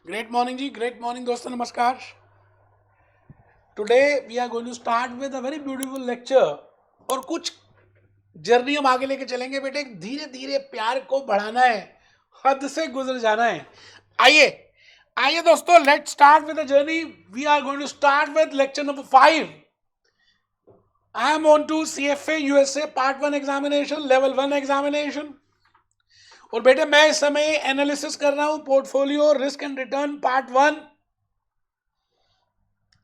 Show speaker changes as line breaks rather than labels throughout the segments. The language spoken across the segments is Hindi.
Great morning ji, great morning दोस्तों, नमस्कार। Today we are going to start with a very beautiful lecture और कुछ जर्नी हम आगे लेके चलेंगे बेटे। धीरे धीरे प्यार को बढ़ाना है, हद से गुजर जाना है। आइए आइए दोस्तों, let's start with the journey. We are going to start with lecture number 5। I am on to CFA USA part 1 examination, level 1 examination. और बेटे मैं इस समय एनालिसिस कर रहा हूं portfolio risk and return part 1,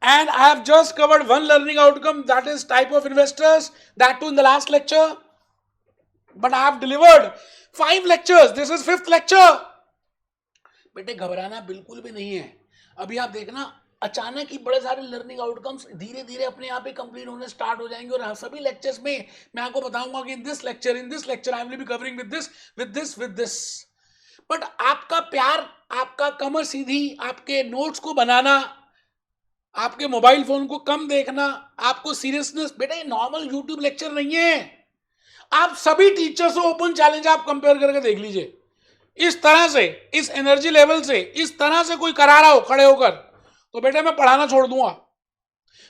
and I have just covered one learning outcome, that is type of investors, that too in the last lecture. But I have delivered 5 lectures. This is 5th lecture. बेटे घबराना बिल्कुल भी नहीं है। अभी आप देखना, अचानक ही बड़े सारे लर्निंग आउटकम्स धीरे धीरे अपने आप ही कंप्लीट होने स्टार्ट हो जाएंगे। और सभी लेक्चर्स में मैं आपको बताऊंगा कि in this lecture I will be covering with this. But आपका प्यार, आपका कमर सीधी, आपके नोट्स को बनाना, आपके मोबाइल फोन को कम देखना, आपको सीरियसनेस, बेटा ये नॉर्मल यूट्यूब लेक्चर नहीं है। आप सभी टीचर से ओपन चैलेंज आप कंपेयर करके देख लीजिए। इस तरह से, इस एनर्जी लेवल से, इस तरह से कोई करा रहा हो खड़े होकर, तो बेटे मैं पढ़ाना छोड़ दूंगा।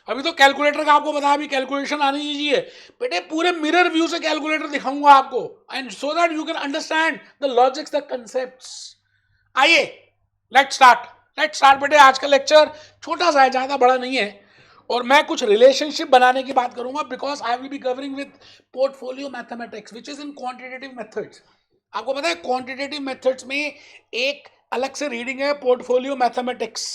अभी तो कैलकुलेटर का आपको बताया, अभी कैलकुलेशन आनी चाहिए बेटे। पूरे मिरर व्यू से कैलकुलेटर दिखाऊंगा आपको, and so that you can understand the logics, the concepts. आइए लेट्स स्टार्ट बेटे। आज का लेक्चर छोटा सा है, ज्यादा बड़ा नहीं है। और मैं कुछ रिलेशनशिप बनाने की बात करूंगा, because I will be covering with portfolio mathematics which is in quantitative methods. आपको पता है क्वांटिटेटिव मेथड्स में एक अलग से रीडिंग है पोर्टफोलियो मैथमेटिक्स,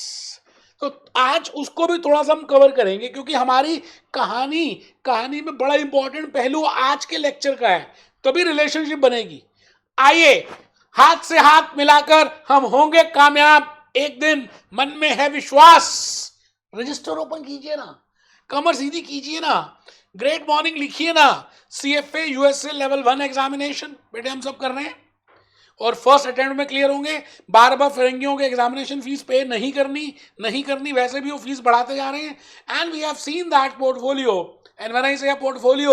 तो आज उसको भी थोड़ा सा हम कवर करेंगे, क्योंकि हमारी कहानी में बड़ा इंपॉर्टेंट पहलू आज के लेक्चर का है, तभी रिलेशनशिप बनेगी। आइए हाथ से हाथ मिलाकर हम होंगे कामयाब एक दिन, मन में है विश्वास। रजिस्टर ओपन कीजिए ना, कमर सीधी कीजिए ना, ग्रेट मॉर्निंग लिखिए ना। CFA USA लेवल 1 एग्जामिनेशन बेटे हम सब कर रहे हैं और फर्स्ट अटेम्प्ट में क्लियर होंगे। बार बार फिरंगियों के एग्जामिनेशन फीस पे नहीं करनी, वैसे भी वो फीस बढ़ाते जा रहे हैं। And we have seen that portfolio, and when I say a portfolio,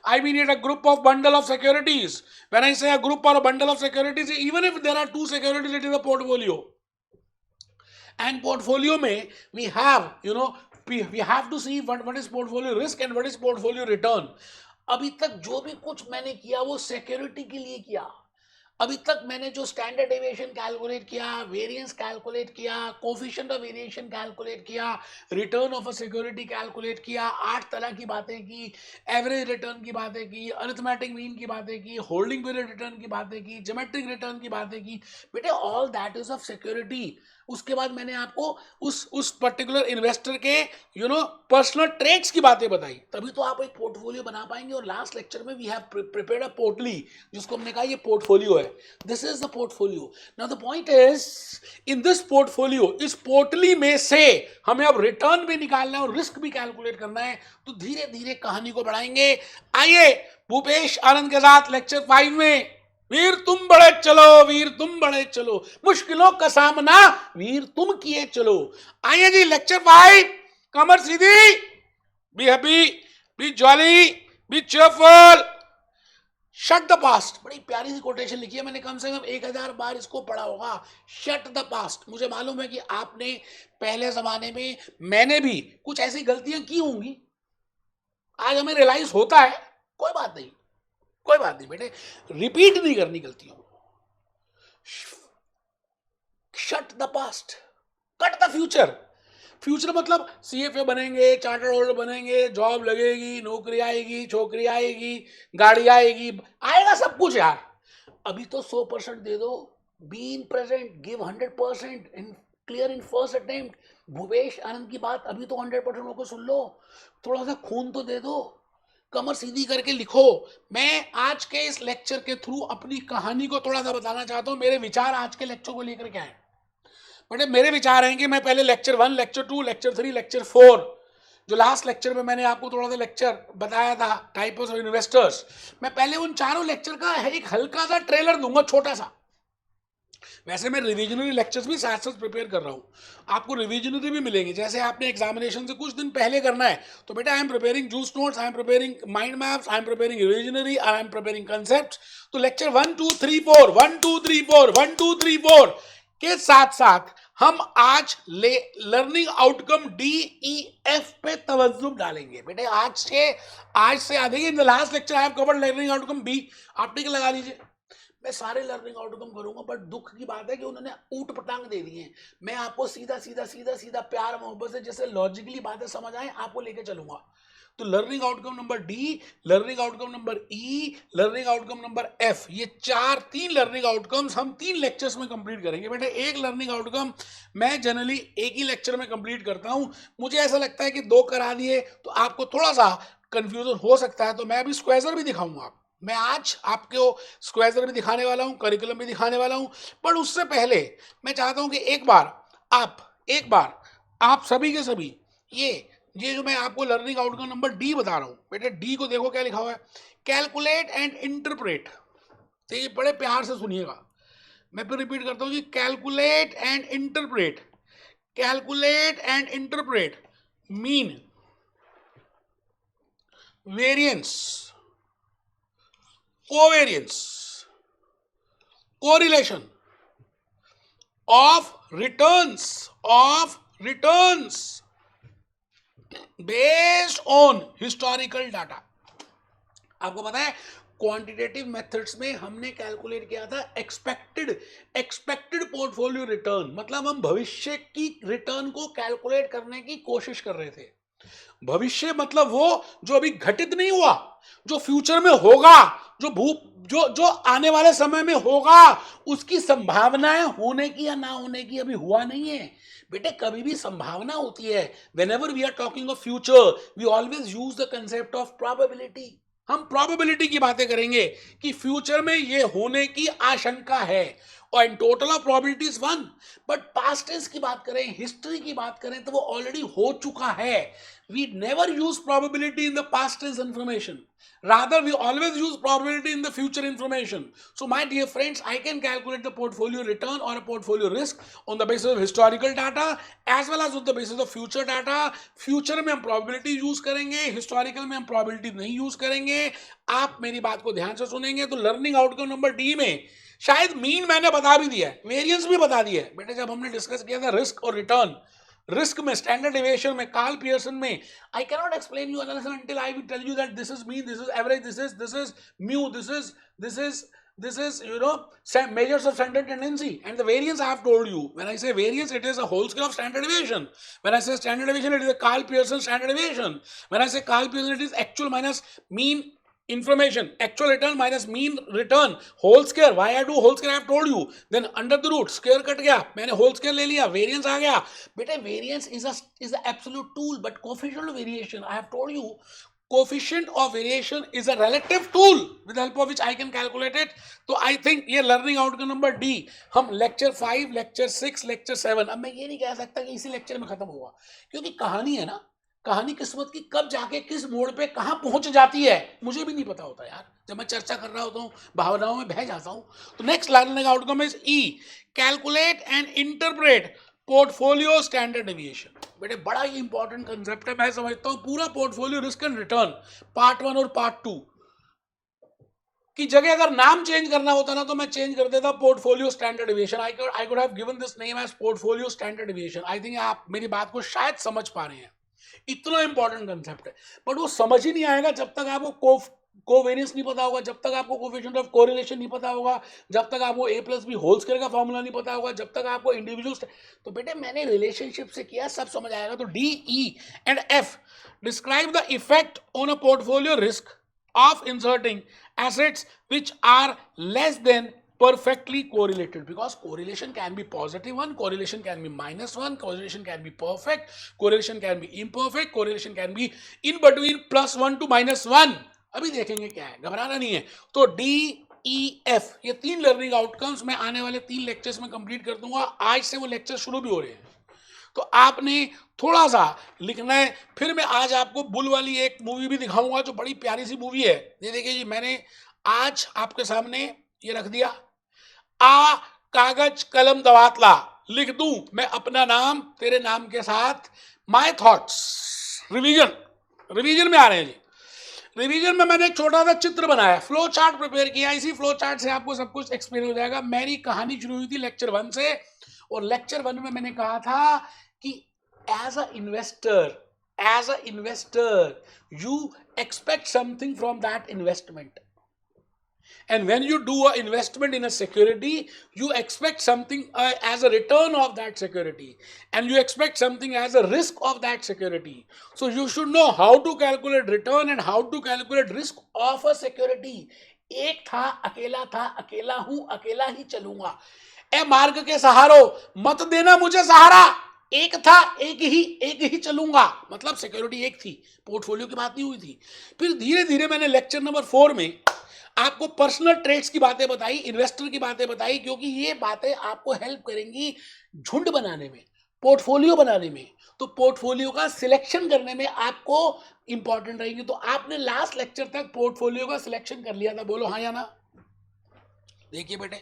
I mean it a group of bundle of securities. When I say a group or a bundle of securities, even if there are 2 securities, it is a portfolio. And portfolio में we have, we have to see what is portfolio risk and what is portfolio return. अभी तक जो भी कुछ मैंने किया वो सिक्योरिटी के लिए किया। अभी तक मैंने जो स्टैंडर्ड डेविएशन कैलकुलेट किया, वेरिएंस कैलकुलेट किया, कोफिशिएंट ऑफ वेरिएशन कैलकुलेट किया, return of a security calculate किया, 8 तरह की बातें की, एवरेज रिटर्न की बातें की, अरिथमेटिक मीन की बातें की, होल्डिंग पीरियड रिटर्न की बातें की, ज्योमेट्रिक रिटर्न की बातें की। बेटे all that is of security. उसके बाद मैंने आपको उस पर्टिकुलर इन्वेस्टर के पर्सनल ट्रेड्स की बातें बताई, तभी तो आप एक पोर्टफोलियो बना पाएंगे। और लास्ट लेक्चर में वी हैव प्रिपेयर्ड अ पोर्टली, जिसको हमने कहा ये पोर्टफोलियो है, this is the portfolio. Now the point is, in this portfolio, इस पोर्टली में से हमें अब रिटर्न भी निकालना है और रिस्क भी कैलकुलेट करना है, तो धीरे धीरे कहानी को बढ़ाएंगे। आइए भूपेश आनंद के साथ लेक्चर 5 में, वीर तुम बढ़े चलो, वीर तुम बढ़े चलो, मुश्किलों का सामना वीर तुम किए चलो। आइए जी लेक्चर 5, कमर सीधी, be happy, be jolly, be cheerful, shut the past. बड़ी प्यारी सी कोटेशन लिखी है मैंने, कम से कम 1000 बार इसको पढ़ा होगा, शट द पास्ट। मुझे मालूम है कि आपने पहले जमाने में, मैंने भी कुछ ऐसी गलतियां की होंगी, आज हमें रियलाइज होता है। कोई बात नहीं बेटे, रिपीट नहीं करनी गलतियों। Shut the past, cut the future. Future मतलब CFA बनेंगे, चार्टर्ड होल्डर बनेंगे, जॉब लगेगी, नौकरी आएगी, छोकरी आएगी, गाड़ी आएगी, आएगा सब कुछ यार। अभी तो 100% दे दो, be in present, give 100% in clear in first attempt. Bhupesh Anand की बात अभी तो 100% होकर सुन लो, थोड़ा सा खून तो दे दो, कमर सीधी करके लिखो। मैं आज के इस लेक्चर के थ्रू अपनी कहानी को थोड़ा सा बताना चाहता हूं। मेरे विचार आज के लेक्चर को लेकर क्या है बेटे, मेरे विचार हैं कि मैं पहले लेक्चर 1, लेक्चर 2, लेक्चर 3, लेक्चर 4, जो लास्ट लेक्चर में मैंने आपको थोड़ा सा लेक्चर बताया था टाइप्स ऑफ इन्वेस्टर्स, मैं पहले उन चारों लेक्चर का एक हल्का सा ट्रेलर दूंगा, छोटा सा। वैसे मैं रिविजनरी लेक्चर्स भी साथ साथ प्रिपेयर कर रहा हूँ, आपको रिविजनरी भी मिलेंगे। जैसे आपने एग्जामिनेशन से कुछ दिन पहले करना है, तो बेटा I am preparing juice notes, I am preparing mind maps, I am preparing revisionary, I am preparing concepts. तो लेक्चर 1 2 3 4 1 2 3 4 1 2 3 4 के साथ साथ हम आज लर्निंग आउटकम DEF पे तवज्जो डालेंगे बेटे। आज से आगे in the last lecture I have covered learning outcome B। आप टिक लगा लीजिए, मैं सारे लर्निंग आउटकम करूंगा, बट दुख की बात है कि उन्होंने ऊट पटांग दे दी है। मैं आपको सीधा सीधा सीधा सीधा प्यार मोहब्बत से जैसे लॉजिकली बातें समझ आए आपको लेके चलूंगा। तो learning outcome number D, learning outcome number E, learning outcome number F, ये तीन लर्निंग आउटकम्स हम 3 लेक्चर्स में कंप्लीट करेंगे बेटे। एक लर्निंग आउटकम मैं जनरली एक ही लेक्चर में कंप्लीट करता हूं। मुझे ऐसा लगता है कि 2 करा दिए तो आपको थोड़ा सा कंफ्यूजन हो सकता है, तो मैं अभी स्क्वेजर भी दिखाऊंगा। मैं आज आपको स्क्वेजर भी दिखाने वाला हूं, करिकुलम भी दिखाने वाला हूं, पर उससे पहले मैं चाहता हूं कि एक बार आप सभी के सभी ये जो मैं आपको लर्निंग आउटकम नंबर D बता रहा हूं बेटे, D को देखो क्या लिखा हुआ है, कैलकुलेट एंड इंटरप्रेट। तो ये बड़े प्यार से सुनिएगा, मैं फिर रिपीट करता हूं कि calculate and interpret mean, variance, covariance, correlation of returns based on historical data. आपको पता है क्वांटिटेटिव मेथड्स में हमने कैलकुलेट किया था एक्सपेक्टेड पोर्टफोलियो रिटर्न, मतलब हम भविष्य की रिटर्न को कैलकुलेट करने की कोशिश कर रहे थे। भविष्य मतलब वो जो अभी घटित नहीं हुआ, जो फ्यूचर में होगा, जो आने वाले समय में होगा, उसकी संभावनाएं होने की या ना होने की अभी हुआ नहीं है बेटे। कभी भी संभावना होती है। Whenever we are talking of future we always use the concept of probability. हम प्रोबेबिलिटी की बातें करेंगे कि फ्यूचर में ये होने की आशंका है, और in total of probabilities 1। But past tense की बात करें, हिस्ट्री की बात करें, तो वो ऑलरेडी हो चुका है। We never use probability in the past tense information, rather we always use probability in the future information. So my dear friends, I can calculate the portfolio return or a portfolio risk on the basis of historical data as well as on the basis of future data. Future में हम probability use करेंगे, historical में हम probability नहीं use करेंगे। आप मेरी बात को ध्यान से सुनेंगे तो लर्निंग आउटकम नंबर D में शायद मीन मैंने बता भी दिया है, वेरिएंस भी बता दिया है बेटे। जब हमने डिस्कस किया था रिस्क और रिटर्न, रिस्क में, स्टैंडर्ड डेविएशन में, कार्ल पियर्सन में, I can not explain you unless until I will tell you that this is mean, this is average, this is mu, this is measures of standard tendency, and the variance I have told you. When I say variance, it is a whole scale of standard deviation. When I say standard deviation, it is a Carl Pearson standard deviation. When I say Carl Pearson, it is actual minus mean information, actual return minus mean return, whole square. Why I do whole square I have told you. Then under the root square cut गया, मैंने whole square ले लिया, variance आ गया बेटे। variance is a absolute tool, but coefficient of variation I have told you, coefficient of variation is a relative tool with the help of which I can calculate it. तो I think ये learning outcome number D हम lecture 5, lecture 6, lecture 7, अब मैं ये नहीं कह सकता कि इसी lecture में खत्म होगा, क्योंकि कहानी है ना, कहानी किस्मत की कब जाके किस मोड़ पे कहां पहुंच जाती है मुझे भी नहीं पता होता यार। जब मैं चर्चा कर रहा होता हूं, भावनाओं में बह जाता हूं। तो next learning outcome is E, calculate and interpret portfolio standard deviation. बेटे बड़ा ही इंपॉर्टेंट कंसेप्ट है, मैं समझता हूं पूरा portfolio risk and return part 1 और पार्ट 2 की जगह अगर नाम चेंज करना होता ना तो मैं चेंज कर देता portfolio standard deviation. I could have given this name as portfolio standard deviation. I think आप मेरी बात को शायद समझ पा रहे हैं, इतना इंपॉर्टेंट कंसेप्ट है। बट वो समझ ही नहीं आएगा जब तक आपको कोवेरियंस नहीं पता होगा, जब तक आपको कोएफिशिएंट ऑफ कोरिलेशन नहीं पता होगा, जब तक आपको A+B होल स्क्वायर का फॉर्मूला नहीं पता होगा, जब तक आपको इंडिविजुअल। तो बेटे मैंने रिलेशनशिप से किया, सब समझ आएगा। तो D, E and F describe the effect on a portfolio risk of inserting assets which are less than perfectly correlated, because correlation can be +1, correlation can be -1, correlation can be perfect, correlation can be imperfect, correlation can be in between +1 to -1। अभी देखेंगे क्या है, घबराना नहीं है। तो D, E, F ये 3 लर्निंग आउटकम्स मैं आने वाले 3 लेक्चर्स में कंप्लीट कर दूंगा। आज से वो लेक्चर शुरू भी हो रहे हैं, तो आपने थोड़ा सा लिखना है। फिर मैं आज आपको बुल वाली एक मूवी भी दिखाऊंगा जो बड़ी प्यारी सी मूवी है। ये देखिए जी, मैंने आज आपके सामने ये रख दिया, आ कागज कलम दवातला, लिख दूं मैं अपना नाम तेरे नाम के साथ, माय थॉट्स। रिवीजन में आ रहे हैं जी। रिवीजन में मैंने एक छोटा सा चित्र बनाया, फ्लो चार्ट प्रिपेयर किया, इसी फ्लो चार्ट से आपको सब कुछ एक्सप्लेन हो जाएगा। मेरी कहानी शुरू हुई थी लेक्चर 1 से, और लेक्चर 1 में मैंने कहा था कि as a investor you expect something from that investment. And when you do an investment in a security, you expect something as a return of that security, and you expect something as a risk of that security. So you should know how to calculate return and how to calculate risk of a security. एक था, अकेला हूं, अकेला ही चलूंगा। ए मार्ग के सहारो मत देना मुझे सहारा। एक था, एक ही चलूंगा, मतलब सिक्योरिटी एक थी, पोर्टफोलियो की बात नहीं हुई थी। फिर धीरे धीरे मैंने लेक्चर नंबर 4 में आपको पर्सनल ट्रेड्स की बातें बताई, इन्वेस्टर की बातें बताई, क्योंकि ये बातें आपको हेल्प करेंगी झुंड बनाने में, पोर्टफोलियो बनाने में। तो पोर्टफोलियो का सिलेक्शन करने में आपको इंपॉर्टेंट रहेंगे। तो आपने लास्ट लेक्चर तक पोर्टफोलियो का सिलेक्शन कर लिया था, बोलो हाँ या ना? देखिए बेटे,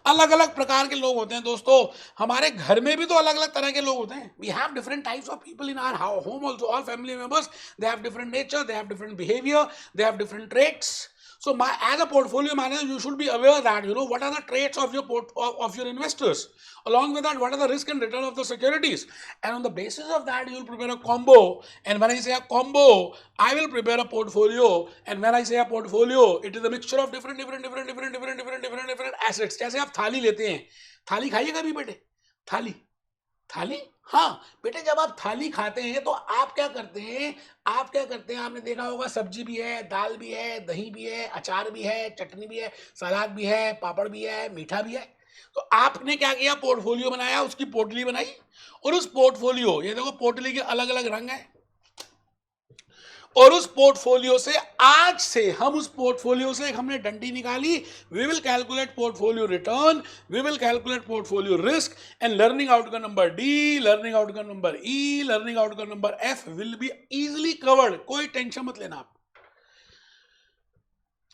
अलग अलग प्रकार के लोग होते हैं दोस्तों। हमारे घर में भी तो अलग अलग तरह के लोग होते हैं। We have different types of people in our home also. All family members, they have different nature, they have different behaviour, they have different traits. So as a portfolio manager, you should be aware that what are the traits of your investors. Along with that, what are the risk and return of the securities, and on the basis of that, you will prepare a combo. And when I say a combo, I will prepare a portfolio. And when I say a portfolio, it is a mixture of different assets. जैसे आप थाली लेते हैं, थाली खाइए कभी बेटे? थाली हाँ बेटे, जब आप थाली खाते हैं तो आप क्या करते हैं? आपने देखा होगा, सब्जी भी है, दाल भी है, दही भी है, अचार भी है, चटनी भी है, सलाद भी है, पापड़ भी है, मीठा भी है। तो आपने क्या किया? पोर्टफोलियो बनाया, उसकी पोटली बनाई, और उस पोर्टफोलियो, ये देखो पोटली के अलग अलग रंग हैं, और उस पोर्टफोलियो से आज से हम उस पोर्टफोलियो से हमने डंडी निकाली। We will calculate portfolio return, we will calculate portfolio risk, and learning outcome number D, learning outcome number E, learning outcome number F will be easily covered. कोई टेंशन मत लेना आप।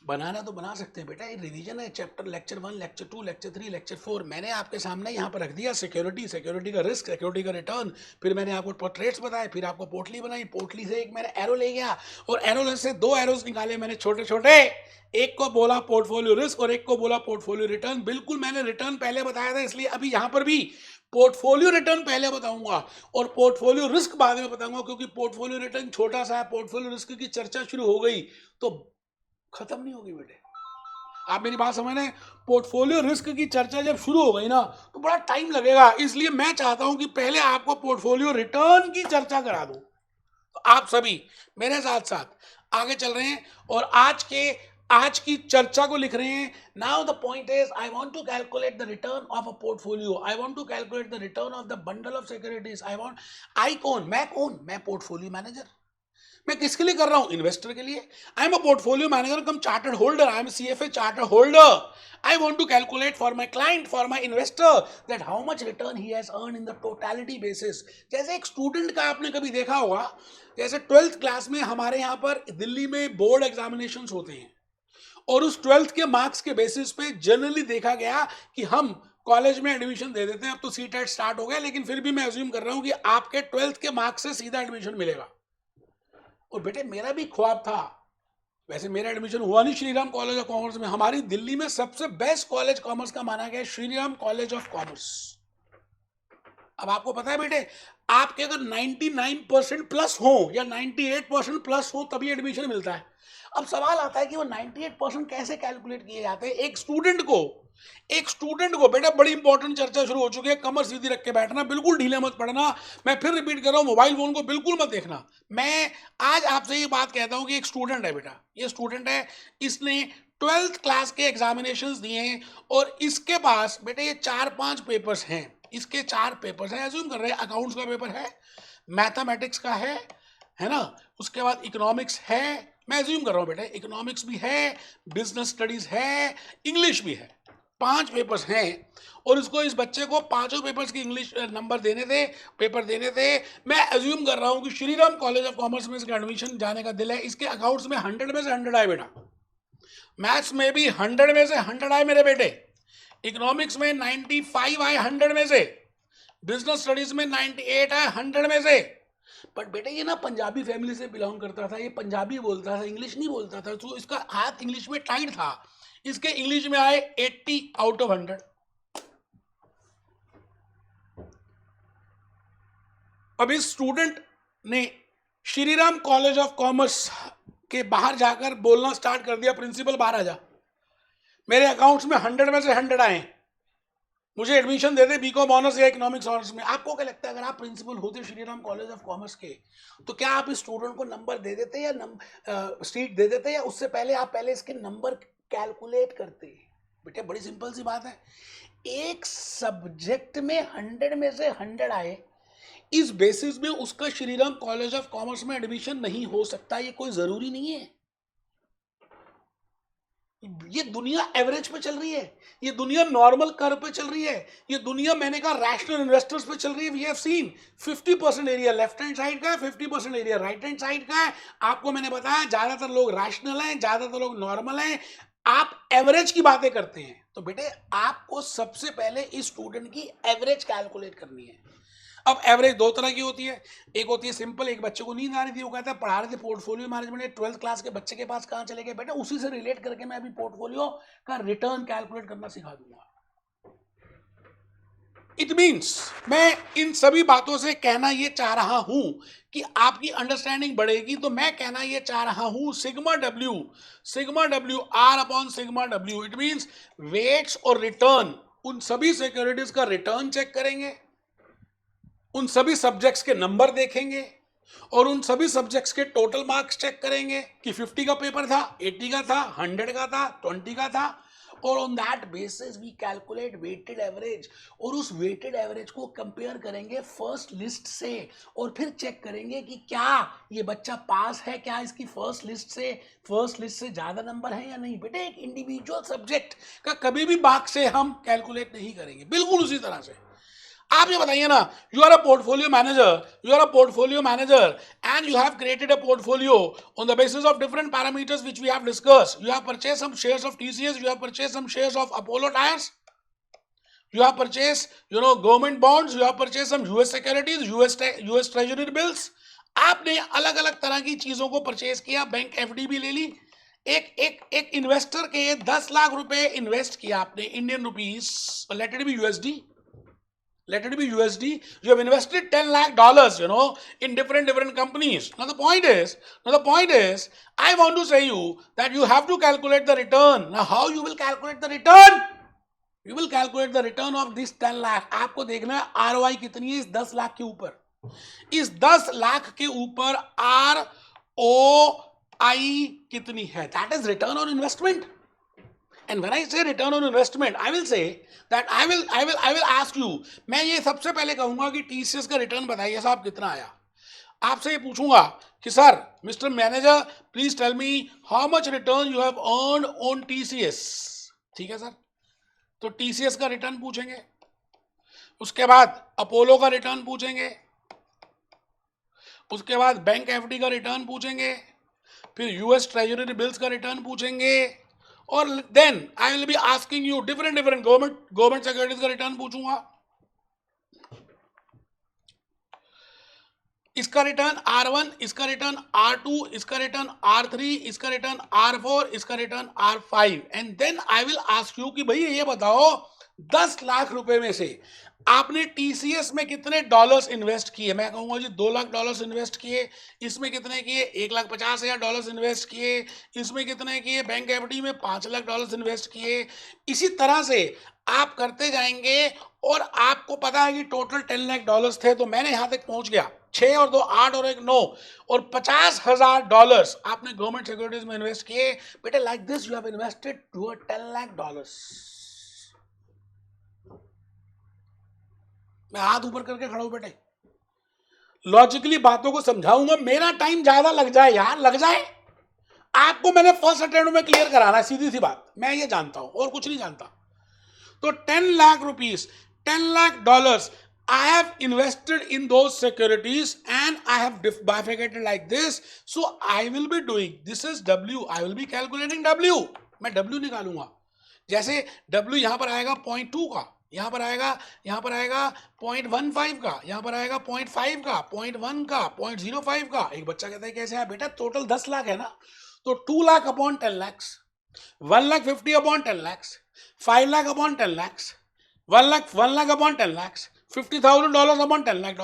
बनाना तो बना सकते हैं बेटा, ये रिवीजन है। Chapter lecture 1, lecture 2, lecture 3, lecture 4 मैंने आपके सामने यहाँ पर रख दिया। सिक्योरिटी का रिस्क, सिक्योरिटी का रिटर्न, फिर मैंने आपको पोर्ट्रेट्स बताए, फिर आपको पोटली बनाई, पोटली से एक मैंने एरो ले गया, और एरो से 2 एरोज निकाले मैंने छोटे छोटे। एक को बोला पोर्टफोलियो रिस्क और एक को बोला पोर्टफोलियो रिटर्न। बिल्कुल मैंने रिटर्न पहले बताया था, इसलिए अभी यहाँ पर भी पोर्टफोलियो रिटर्न पहले बताऊंगा और पोर्टफोलियो रिस्क बाद में बताऊंगा, क्योंकि पोर्टफोलियो रिटर्न छोटा सा है, पोर्टफोलियो रिस्क की चर्चा शुरू हो गई तो खत्म नहीं होगी बेटे। आप मेरी बात समझ रहे हैं? पोर्टफोलियो रिस्क की चर्चा जब शुरू हो गई ना तो बड़ा टाइम लगेगा, इसलिए मैं चाहता हूं कि पहले आपको पोर्टफोलियो रिटर्न की चर्चा करा दूं। तो आप सभी मेरे साथ साथ आगे चल रहे हैं और आज की चर्चा को लिख रहे हैं। Now the point is, I want to calculate the return of a portfolio, I want to calculate the return of the bundle of securities. मैं पोर्टफोलियो मैनेजर। मैं किसके लिए कर रहा हूं? इन्वेस्टर के लिए। I am a portfolio manager cum chartered holder, I am CFA charter holder. I want to calculate for my client, for my investor, that how much return he has earned in the totality basis. जैसे एक स्टूडेंट का आपने कभी देखा होगा, जैसे 12th क्लास में हमारे यहाँ पर दिल्ली में बोर्ड एग्जामिनेशन होते हैं, और उस 12th के मार्क्स के बेसिस पे जनरली देखा गया कि हम कॉलेज में एडमिशन दे देते हैं। अब तो CTET स्टार्ट हो गया, लेकिन फिर भी मैं अज्यूम कर रहा हूँ कि आपके 12th के मार्क्स से सीधा एडमिशन मिलेगा। और बेटे मेरा भी ख्वाब था, वैसे मेरा एडमिशन हुआ नहीं श्रीराम कॉलेज ऑफ कॉमर्स में। हमारी दिल्ली में सबसे बेस्ट कॉलेज कॉमर्स का माना गया श्रीराम कॉलेज ऑफ कॉमर्स। अब आपको पता है बेटे, आपके अगर 99% प्लस हो या 98% प्लस हो तभी एडमिशन मिलता है। अब सवाल आता है कि वो 98% कैसे कैलकुलेट किए जाते हैं? एक स्टूडेंट को बेटा, बड़ी इंपॉर्टेंट चर्चा शुरू हो चुकी है। कमर सीधी रख के बैठना, बिल्कुल ढीले मत पड़ना। मैं फिर रिपीट कर रहा हूं, मोबाइल फोन को बिल्कुल मत देखना। मैं आज आपसे ये बात कहता हूं कि एक स्टूडेंट है बेटा, ये स्टूडेंट है, इसने 12th क्लास के एग्जामिनेशंस दिए हैं और इसके पास बेटे ये 4-5 पेपर्स हैं। इसके 4 पेपर्स हैं, एज्यूम कर रहे हैं अकाउंट्स का पेपर है, मैथमेटिक्स का है ना, उसके बाद इकोनॉमिक्स है, मैं एज्यूम कर रहा हूं बेटे, इकोनॉमिक्स भी है, बिजनेस स्टडीज है, इंग्लिश भी है। 5 पेपर्स हैं और इसको, इस बच्चे को 5 पेपर्स की इंग्लिश पेपर देने थे। मैं एज्यूम कर रहा हूं कि श्रीराम कॉलेज ऑफ कॉमर्स में इसका एडमिशन जाने का दिल है। इसके अकाउंट्स में 100 में से 100 आए बेटा, मैथ्स में भी 100 में से 100 आए मेरे बेटे, इकोनॉमिक्स में 95 आए 100 में से, बिजनेस स्टडीज में 98 आए 100 में से। बट बेटे ये ना पंजाबी फैमिली से बिलोंग करता था, ये पंजाबी बोलता था, इंग्लिश नहीं बोलता था, तो इसका हाथ इंग्लिश में टाइट था। इसके इंग्लिश में आए 80 आउट ऑफ 100। अब इस स्टूडेंट ने श्रीराम कॉलेज ऑफ कॉमर्स के बाहर जाकर बोलना स्टार्ट कर दिया, प्रिंसिपल बाहर आ जा, मेरे अकाउंट्स में 100 में से 100 आए, मुझे एडमिशन दे दे बीकॉम ऑनर्स या इकोनॉमिक्स ऑनर्स में। आपको क्या लगता है अगर आप प्रिंसिपल होते श्रीराम कॉलेज ऑफ कॉमर्स के, तो क्या आप इस स्टूडेंट को नंबर दे देते या सीट दे देते, या उससे पहले आप पहले इसके नंबर कैलकुलेट करते? बेटे बड़ी सिंपल सी बात है, एक सब्जेक्ट में 100 में से 100 आए, इस बेसिस में उसका श्रीराम कॉलेज ऑफ कॉमर्स में एडमिशन नहीं हो सकता, ये कोई जरूरी नहीं है। ये दुनिया एवरेज पे चल रही है, ये दुनिया नॉर्मल कर्व पे चल रही है, ये दुनिया मैंने कहा रैशनल इन्वेस्टर्स पे चल रही है। We have seen 50% area left hand side का है, 50% एरिया राइट हैंड साइड का है। आपको मैंने बताया ज्यादातर लोग रैशनल हैं, ज्यादातर लोग नॉर्मल हैं, आप एवरेज की बातें करते हैं। तो बेटे आपको सबसे पहले इस स्टूडेंट की एवरेज कैलकुलेट करनी है। अब एवरेज दो तरह की होती है, एक होती है सिंपल, एक बच्चे को नींद आ रही थी, वो कहता है पढ़ा रहे थे पोर्टफोलियो मैनेजमेंट, 12th क्लास के बच्चे के पास कहाँ चले गए? बेटा उसी से रिलेट करके मैं अभी पोर्टफोलियो का रिटर्न कैलकुलेट करना सिखा दूंगा। इट मीन्स मैं इन सभी बातों से कहना ये चाह रहा हूं कि आपकी अंडरस्टैंडिंग बढ़ेगी, तो मैं कहना ये चाह रहा हूं sigma W R upon sigma W, it means weights और रिटर्न, उन सभी सिक्योरिटीज का रिटर्न चेक करेंगे, उन सभी सब्जेक्ट्स के नंबर देखेंगे और उन सभी सब्जेक्ट्स के टोटल मार्क्स चेक करेंगे कि 50 का पेपर था, 80 का था, 100 का था, 20 का था, और on that basis we calculate weighted average, और उस वेटेड एवरेज को कंपेयर करेंगे फर्स्ट लिस्ट से, और फिर चेक करेंगे कि क्या ये बच्चा पास है, क्या इसकी फर्स्ट लिस्ट से ज्यादा नंबर है या नहीं। बेटे एक इंडिविजुअल सब्जेक्ट का कभी भी मार्क्स से हम कैलकुलेट नहीं करेंगे, बिल्कुल उसी तरह से। आप ये बताइए ना, you are a portfolio manager and you have created a portfolio on the basis of different parameters which we have discussed. You have purchase some shares of TCS, you have purchase some shares of Apollo tyres, you have purchased government bonds, you have purchased some US securities, US treasury bills। आपने अलग अलग तरह की चीजों को परचेज किया, बैंक एफडी भी ले ली। एक इन्वेस्टर के 10 लाख रुपए इन्वेस्ट किया आपने Indian rupees, let it be USD, you have invested $10 lakh in different companies. Now the point is I want to say you that you have to calculate the return. Now how you will calculate the return? You will calculate the return of this 10 lakh। आपको देखना है ROI कितनी है इस 10 लाख के ऊपर, इस 10 लाख के ऊपर ROI कितनी है, that is return on investment। And when I say return on investment, I will say that I will ask you, मैं ये सबसे पहले कहूंगा कि TCS का रिटर्न बताइए साहब कितना आया। आपसे ये पूछूंगा कि sir mister manager please tell me how much return you have earned on TCS। ठीक है सर, तो TCS का रिटर्न पूछेंगे, उसके बाद अपोलो का रिटर्न पूछेंगे, उसके बाद बैंक एफडी का रिटर्न पूछेंगे, फिर US ट्रेजरी बिल्स का रिटर्न पूछेंगे, और then I will be asking you different government securities का रिटर्न पूछूंगा। इसका रिटर्न R1, इसका रिटर्न R2, इसका रिटर्न R3, इसका रिटर्न R4, इसका return R5, and then I will ask you कि भैया ये बताओ 10 लाख रुपए में से आपने TCS में कितने डॉलर्स इन्वेस्ट किए। मैं कहूंगा जी 2 लाख डॉलर्स इन्वेस्ट किए, इसमें कितने किए, 1,50,000 डॉलर्स इन्वेस्ट किए, इसमें कितने किए, बैंक एफडी में 5 लाख डॉलर्स इन्वेस्ट किए। इसी तरह से आप करते जाएंगे और आपको पता है कि टोटल 10 लाख डॉलर्स थे, तो मैंने यहां तक पहुंच गया, 6 और 2 8 और 1 9, और 50,000 डॉलर्स आपने गवर्नमेंट सिक्योरिटीज में इन्वेस्ट किए। बेटे like this you have invested to 10 lakh dollars. मैं हाथ ऊपर करके खड़ा हूं बेटे, लॉजिकली बातों को समझाऊंगा, मेरा टाइम ज्यादा लग जाए यार, लग जाए, आपको मैंने फर्स्ट अटेम्प्ट में क्लियर कराना है, सीधी सी बात, मैं ये जानता हूं और कुछ नहीं जानता। तो 10 lakh rupees, 10 lakh dollars I have invested in those securities and I have bifurcated like this, so I will be doing, this is W, I will be calculating W, मैं W निकालूंगा। जैसे W यहां पर आएगा 0.2 का, यहां पर आएगा 0.15 का, यहां पर आएगा 0.5 का, 0.1 का, 0.05 का। एक बच्चा कहता है कैसे है बेटा, टोटल 10 लाख है ना, तो 2 lakh upon 10 lakhs, 1,50,000 upon 10 lakhs, 5 lakh upon 10 lakhs, 1 lakh upon 10 lakhs, $50,000 a month, $10 lakh.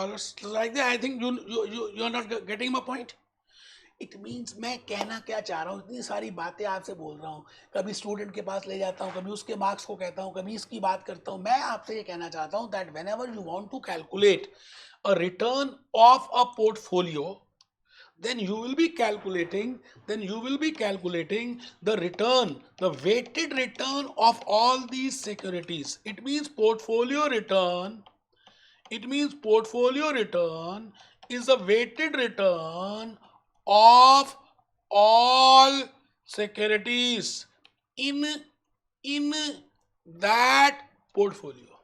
Like that, I think you are not getting my point. It means मैं कहना क्या चाह रहा हूँ, इतनी सारी बातें आपसे बोल रहा हूँ, कभी स्टूडेंट के पास ले जाता हूँ, कभी उसके मार्क्स को कहता हूँ, कभी इसकी बात करता हूँ. मैं आपसे ये कहना चाहता हूँ that whenever you want to calculate a return of a portfolio, then you will be calculating the return, the weighted return of all these securities. It means portfolio return is the weighted return of all securities in that portfolio.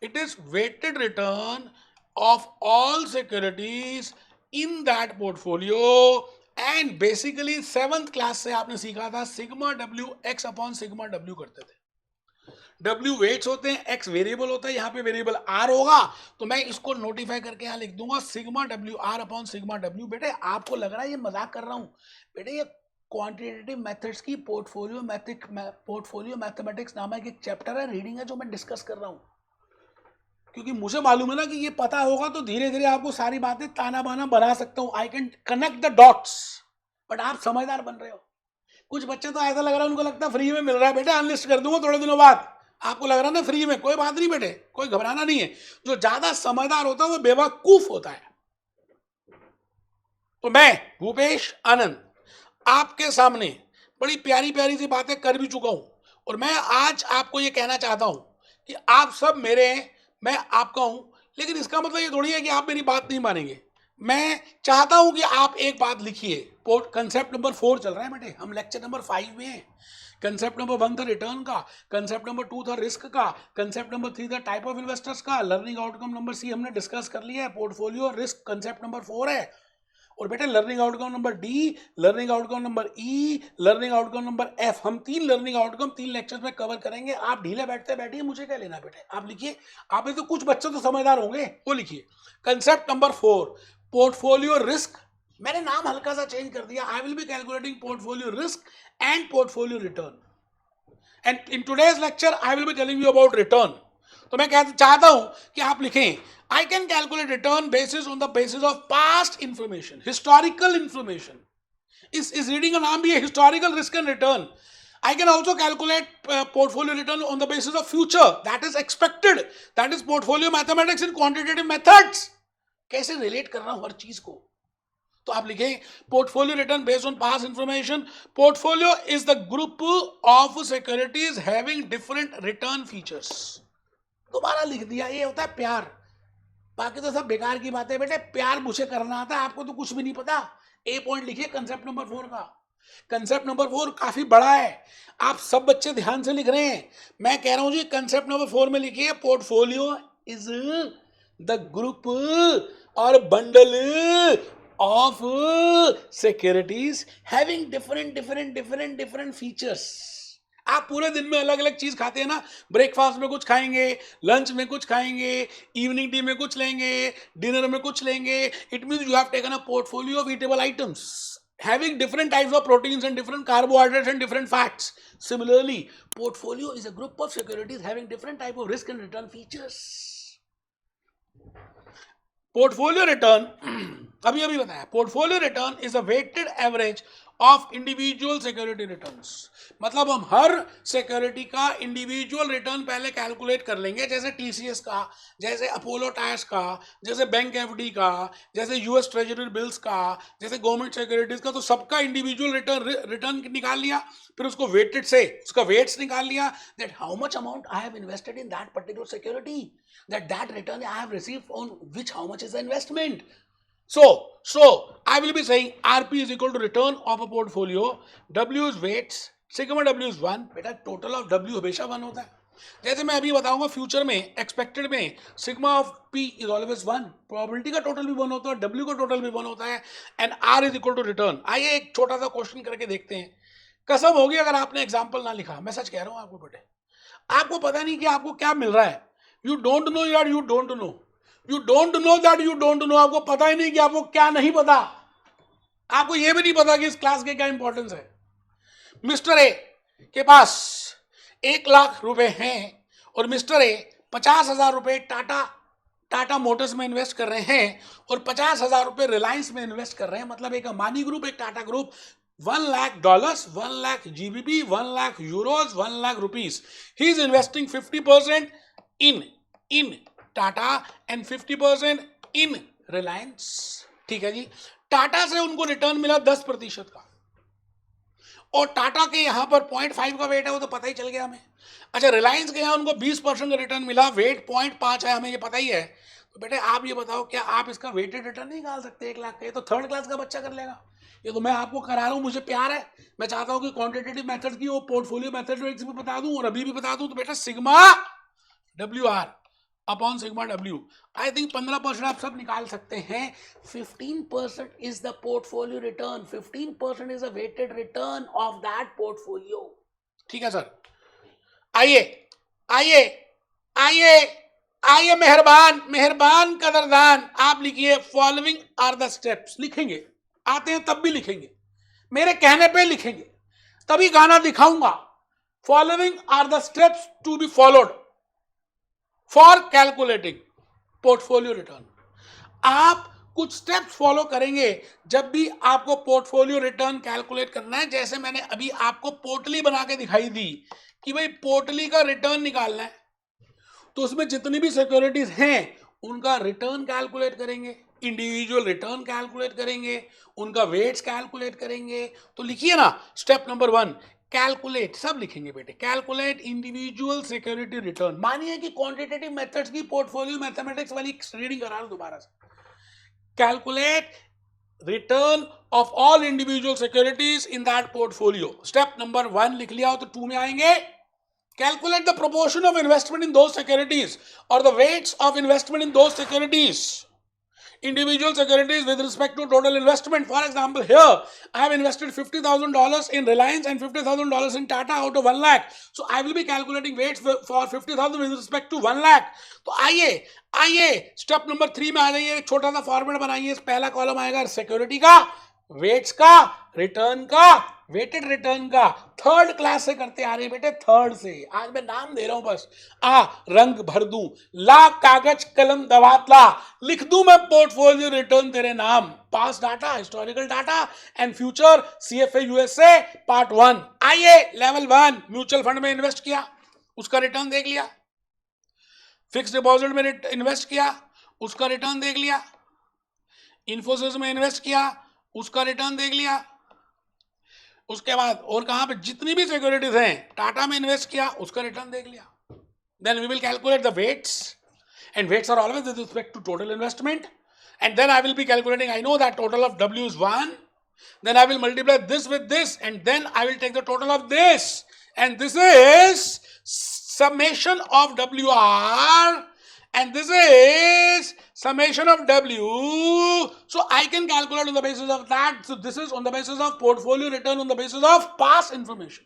It is weighted return of all securities in that portfolio. And basically 7th class से आपने सीखा था sigma W x upon sigma W करते थे. W वेट्स होते हैं, X वेरिएबल होता है, यहाँ पे वेरिएबल R होगा, तो मैं इसको नोटिफाई करके यहाँ लिख दूंगा sigma W R upon sigma W. बेटे आपको लग रहा है ये मजाक कर रहा हूँ? बेटे ये क्वांटिटेटिव मेथड्स की पोर्टफोलियो मैथमेटिक्स नामक एक चैप्टर है, रीडिंग है, जो मैं डिस्कस कर रहा हूँ. क्योंकि मुझे मालूम है ना कि ये पता होगा तो धीरे धीरे आपको सारी बातें ताना बाना बना सकता हूँ. I can connect the dots. But आप समझदार बन रहे हो. कुछ बच्चे तो ऐसा लग रहा है उनको लगता है फ्री में मिल रहा है. बेटे अनलिस्ट कर दूंगा थोड़े दिनों बाद. आपको लग रहा है ना फ्री में, कोई बात नहीं बेटे, कोई घबराना नहीं है. जो ज्यादा समझदार होता है वो बेवकूफ होता है. तो मैं भूपेश आनंद आपके सामने बड़ी प्यारी प्यारी सी बातें कर भी चुका हूं, और मैं आज आपको ये कहना चाहता हूं कि आप सब मेरे हैं, मैं आपका हूं. लेकिन इसका मतलब ये थोड़ी है कि आप मेरी बात नहीं मानेंगे. मैं चाहता हूं कि आप एक बात लिखिए. कंसेप्ट नंबर 4 चल रहा है बेटे, हम लेक्चर नंबर 5 में हैं. कंसेप्ट नंबर 1 था रिटर्न का, कंसेप्ट नंबर 2 था रिस्क का, कंसेप्ट नंबर 3 था टाइप ऑफ इन्वेस्टर्स का, लर्निंग आउटकम नंबर सी हमने डिस्कस कर लिया है, पोर्टफोलियो रिस्क कंसेप्ट नंबर 4 है. और बेटे learning outcome number D, learning outcome number E, learning outcome number F, हम 3 लर्निंग आउटकम 3 लेक्चर्स में कवर करेंगे. आप ढीले बैठिए, मुझे क्या लेना बेटे. आप लिखिए, आप में तो कुछ बच्चे तो समझदार होंगे, वो लिखिए. Concept number 4 portfolio risk. मैंने नाम हल्का सा चेंज कर दिया. आई will be calculating portfolio risk and portfolio return. And in today's lecture I will be telling you about return. तो मैं चाहता हूं कि आप लिखें I can calculate return basis on the basis of past information, historical information. Is reading का नाम भी है historical risk and return. I can also calculate portfolio return on the basis of future, that is expected, that is portfolio mathematics and quantitative methods. कैसे relate कर रहा हूं हर चीज को. तो आप लिखें portfolio return based on past information. Portfolio is the group of securities having different return features. दोबारा लिख दिया. ये होता है प्यार. बाकी तो सब बेकार की बातें बेटे. प्यार मुझे करना आता है, आपको तो कुछ भी नहीं पता. ए पॉइंट लिखिए कंसेप्ट नंबर 4 का. कंसेप्ट नंबर 4 काफी बड़ा है, आप सब बच्चे ध्यान से लिख रहे हैं. मैं कह रहा हूं जी कंसेप्ट नंबर 4 में लिखिए पोर्टफोलियो इज द ग्रुप और bundle of securities having different features. आप पूरे दिन में अलग अलग चीज खाते हैं ना. ब्रेकफास्ट में कुछ खाएंगे, लंच में कुछ खाएंगे, इवनिंग टी में कुछ लेंगे, डिनर में कुछ लेंगे. It means you have taken a portfolio of eatable items having different types of proteins and different carbohydrates and different fats. Similarly, portfolio is a group of securities having different type of risk and return features. Portfolio return अभी बताया. Portfolio return is a weighted average of individual security returns. मतलब हम हर सिक्योरिटी का इंडिविजुअल रिटर्न पहले कैलकुलेट कर लेंगे, जैसे टीसीएस का, जैसे अपोलो टायर्स का, जैसे बैंक एफडी का, जैसे यूएस ट्रेजरी बिल्स का, जैसे गवर्नमेंट सिक्योरिटीज का. तो सबका इंडिविजुअल रिटर्न निकाल लिया, फिर उसको वेटेड से उसका वेट्स निकाल लिया, that how much amount I have invested in that particular security, that return I have received on which how much is the investment. So I will be saying RP is equal to return of a portfolio. W is weights, sigma W is 1. बेटा total of W हमेशा 1 होता है. जैसे मैं अभी बताऊंगा फ्यूचर में, एक्सपेक्टेड में sigma of P is always 1. Probability का टोटल भी 1 होता है, W का टोटल भी 1 होता है, and R is equal to return. आइए एक छोटा सा क्वेश्चन करके देखते हैं. कसम होगी अगर आपने एग्जाम्पल ना लिखा, मैं सच कह रहा हूँ आपको बेटे. आपको पता नहीं कि आपको क्या मिल रहा है. यू डोंट नो यार, you don't know. You don't know that you don't know. आपको पता ही नहीं कि आपको क्या नहीं पता. आपको यह भी नहीं पता कि इस क्लास के क्या इंपॉर्टेंस है. मिस्टर ए के पास 1 लाख रुपए हैं और मिस्टर ए 50,000 रुपए टाटा टाटा मोटर्स में इन्वेस्ट कर रहे हैं और 50,000 रुपए रिलायंस में इन्वेस्ट कर रहे हैं, मतलब एक अंबानी ग्रुप, एक Tata group, $1 lakh, $1 lakh GBP, $1 lakh euros, $1 lakh rupees. He is investing 50% in Tata and 50% in Reliance. ठीक है जी. टाटा से उनको रिटर्न मिला 10% का, और टाटा के यहाँ पर 0.5 का वेट है, वो तो पता ही चल गया हमें. अच्छा, रिलायंस के यहाँ उनको 20% का रिटर्न मिला, वेट 0.5 है, हमें ये पता ही है. तो बेटे आप ये बताओ, क्या आप इसका वेटेड रिटर्न नहीं निकाल सकते 1 लाख का? ये तो थर्ड क्लास का बच्चा कर लेगा. ये तो मैं आपको करा रहा हूँ, मुझे प्यार है. मैं चाहता हूँ कि क्वांटिटेटिव मेथड की वो पोर्टफोलियो मेथड भी बता दूं और अभी भी बता दूं. तो बेटा sigma WR upon sigma W, I think 15% आप सब निकाल सकते हैं. 15% is the portfolio return, 15% is the weighted return of that portfolio. ठीक है सर. आइए आइए आइए आइए, मेहरबान कदरदान, आप लिखिए फॉलोइंग आर द स्टेप्स. लिखेंगे, आते हैं तब भी लिखेंगे, मेरे कहने पे लिखेंगे, तभी गाना दिखाऊंगा. Following are the steps to be followed for calculating portfolio return. आप कुछ स्टेप्स फॉलो करेंगे जब भी आपको पोर्टफोलियो रिटर्न कैलकुलेट करना है. जैसे मैंने अभी आपको पोर्टली बना के दिखाई दी कि भाई पोर्टली का रिटर्न निकालना है, तो उसमें जितनी भी सिक्योरिटीज हैं उनका रिटर्न कैलकुलेट करेंगे, इंडिविजुअल रिटर्न कैलकुलेट करेंगे, उनका वेट्स कैलकुलेट करेंगे. तो लिखिए ना, स्टेप नंबर 1, कैलकुलेट, सब लिखेंगे बेटे, कैलकुलेट इंडिविजुअल सिक्योरिटी रिटर्न. मानिए कि क्वांटिटेटिव मेथड्स की पोर्टफोलियो मैथमेटिक्स वाली रीडिंग करा रहा हूं दोबारा से. Calculate return of all individual securities in that portfolio. Step number 1 लिख लिया हो तो 2 में आएंगे. Calculate the proportion of investment in those securities or the weights of investment in those securities. Individual securities with respect to total investment. For example, here I have invested $50,000 in Reliance and $50,000 in Tata out of 1 lakh. So I will be calculating weights for 50,000 with respect to 1 lakh. तो आइए स्टेप नंबर 3 में आ जाइए. एक छोटा सा फॉर्मेट बनाइए. पहला कॉलम आएगा सिक्योरिटी का, वेट्स का, रिटर्न का, वेटेड रिटर्न का. थर्ड क्लास से करते आ रहे हैं बेटे, थर्ड से. आज मैं नाम दे रहा हूं बस. रंग भर दूं, ला कागज कलम दवातला, लिख दूं मैं पोर्टफोलियो रिटर्न तेरे नाम. पास data, historical data and future, CFA USA part 1. आइए लेवल 1, म्यूचुअल फंड में इन्वेस्ट किया, उसका रिटर्न देख लिया. फिक्स डिपॉजिट में इन्वेस्ट किया, उसका रिटर्न देख लिया. इन्फोसिस में इन्वेस्ट किया, उसका रिटर्न देख लिया. उसके बाद और कहां पे जितनी भी सिक्योरिटीज हैं, टाटा में इन्वेस्ट किया, उसका रिटर्न देख लिया. Then we will calculate the weights, and weights are always with respect to total investment. And then I will be calculating, I know that total of W is 1. Then I will multiply this with this, and then I will take the total of this, and this is summation of WR, and this is summation of W. So I can calculate on the basis of that. So this is on the basis of portfolio return on the basis of past information.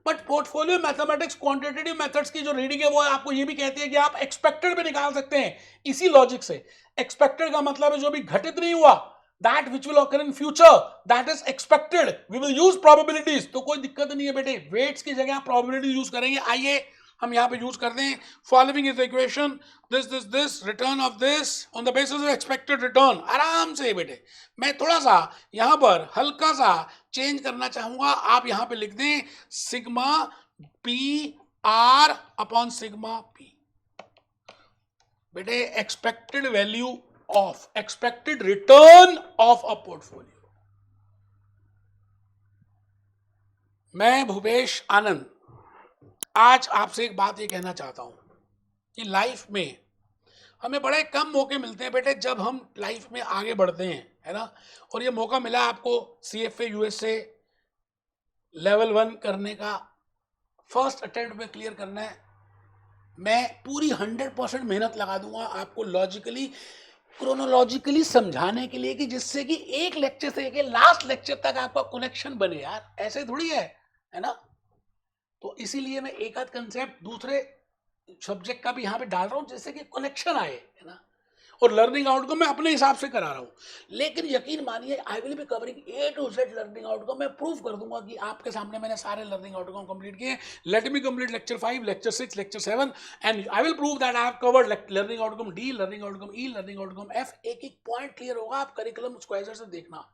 But portfolio mathematics quantitative methods की जो रीडिंग है वो आपको ये भी कहती है कि आप expected भी निकाल सकते हैं इसी लॉजिक से. expected का मतलब है जो भी घटित नहीं हुआ, that which will occur in future, that is expected. We will use probabilities. तो कोई दिक्कत नहीं है बेटे, weights की जगह probability यूज करेंगे. आइए हम यहाँ पे यूज कर दें. Following is the equation, this return of this on the basis of expected return. आराम से बेटे, मैं थोड़ा सा यहाँ पर हल्का सा चेंज करना चाहूंगा. आप यहाँ पे लिख दें sigma PR upon sigma P. बेटे expected value of, expected return of a portfolio. मैं भूपेश आनंद आज आपसे एक बात ये कहना चाहता हूं कि लाइफ में हमें बड़े कम मौके मिलते हैं बेटे जब हम लाइफ में आगे बढ़ते हैं, है ना. और ये मौका मिला आपको CFA USA लेवल 1 करने का, फर्स्ट अटेम्प्ट में क्लियर करना है. मैं पूरी 100% मेहनत लगा दूंगा आपको लॉजिकली, क्रोनोलॉजिकली समझाने के लिए, कि जिससे कि एक लेक्चर से एक लास्ट लेक्चर तक आपका कनेक्शन बने. यार ऐसे थोड़ी है ना. तो इसीलिए मैं एक आध कंसेप्ट दूसरे सब्जेक्ट का भी यहाँ पे डाल रहा हूँ जिससे कि कनेक्शन आए, है ना. और लर्निंग आउटकम मैं अपने हिसाब से करा रहा हूँ, लेकिन यकीन मानिए आई will be covering A to Z learning outcome. मैं प्रूव कर दूंगा कि आपके सामने मैंने सारे लर्निंग आउटकम कंप्लीट किए। Let me complete lecture 5, lecture 6, lecture 7 and I will prove that I have covered learning outcome D, learning outcome E, learning outcome F। एक एक पॉइंट क्लियर होगा, आप करिकुलम स्क्वायर से देखना।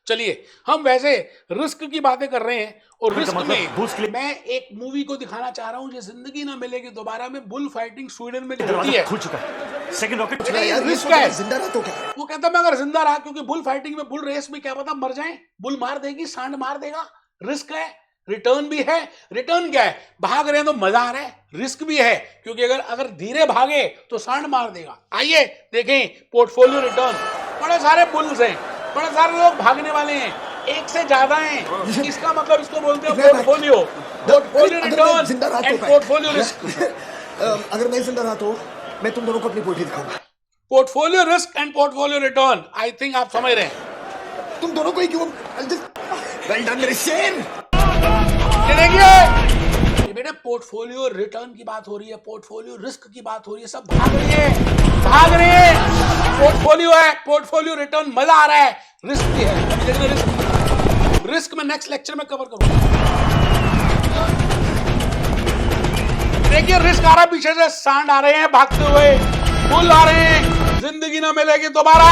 चलिए, हम वैसे रिस्क की बातें कर रहे हैं और रिस्क में मैं एक मूवी को दिखाना चाह रहा हूं जो जिंदगी ना मिलेगी दोबारा में, बुल फाइटिंग स्वीडन में जो होती है। खुल चुका है, सेकंड रॉकेट रिस्क है। जिंदा रहा तो क्या? वो कहता मैं अगर जिंदा रहा, क्योंकि बुल फाइटिंग में, बुल रेस में क्या पता मर जाए, बुल मार देगी, सांड मार देगा। रिस्क है, रिटर्न भी है। रिटर्न क्या है? भाग रहे हैं तो मजा आ रहा है। रिस्क भी है, क्योंकि अगर धीरे भागे तो सांड मार देगा। आइए देखें पोर्टफोलियो रिटर्न। बड़े सारे बुल्स हैं, बड़े सारे लोग भागने वाले हैं, एक से ज्यादा हैं। इसका मतलब इसको बोलते हैं portfolio, portfolio return and portfolio risk.
अगर मैं जिंदा रहा तो मैं तुम दोनों को अपनी पोर्टफोलियो दिखाऊंगा।
Portfolio risk and portfolio return, I think आप समझ रहे हैं।
तुम दोनों को ही क्यों? वेल डन मेरे शेर।
देखिए बेटे, पोर्टफोलियो रिटर्न की बात हो रही है, पोर्टफोलियो रिस्क की बात हो रही है, सब भाग रही है। पोर्टफोलियो है, पोर्टफोलियो रिटर्न, मजा आ रहा है। रिस्क भी है, रिस्क में नेक्स्ट लेक्चर में कवर करूंगा। देखिए रिस्क आ रहा है, पीछे से सांड आ रहे हैं भागते हुए, बुल आ रहे हैं, जिंदगी ना मिलेगी दोबारा।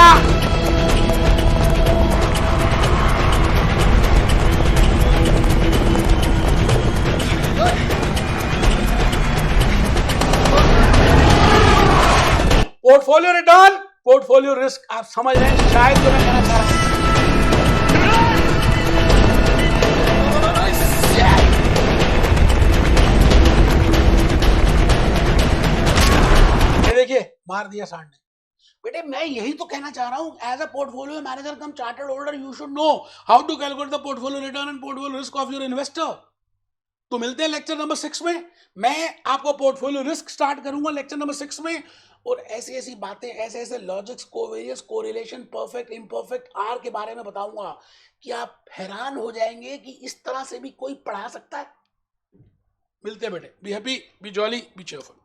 पोर्टफोलियो रिटर्न, पोर्टफोलियो रिस्क, आप समझ रहे हैं शायद जो मैं कहना चाह रहा हूं। ये देखिए मार दिया सांड ने। बेटे मैं यही तो कहना चाह रहा हूं, as a portfolio manager cum chartered holder you should know how to calculate the portfolio return and portfolio risk of your investor. तो मिलते हैं लेक्चर नंबर 6 में। मैं आपको पोर्टफोलियो रिस्क स्टार्ट करूंगा लेक्चर नंबर 6 में, और ऐसी ऐसी बातें, ऐसे ऐसे logics, covariance, correlation, perfect, imperfect, आर के बारे में बताऊंगा कि आप हैरान हो जाएंगे कि इस तरह से भी कोई पढ़ा सकता है। मिलते हैं बेटे, B happy, be jolly, B cheerful.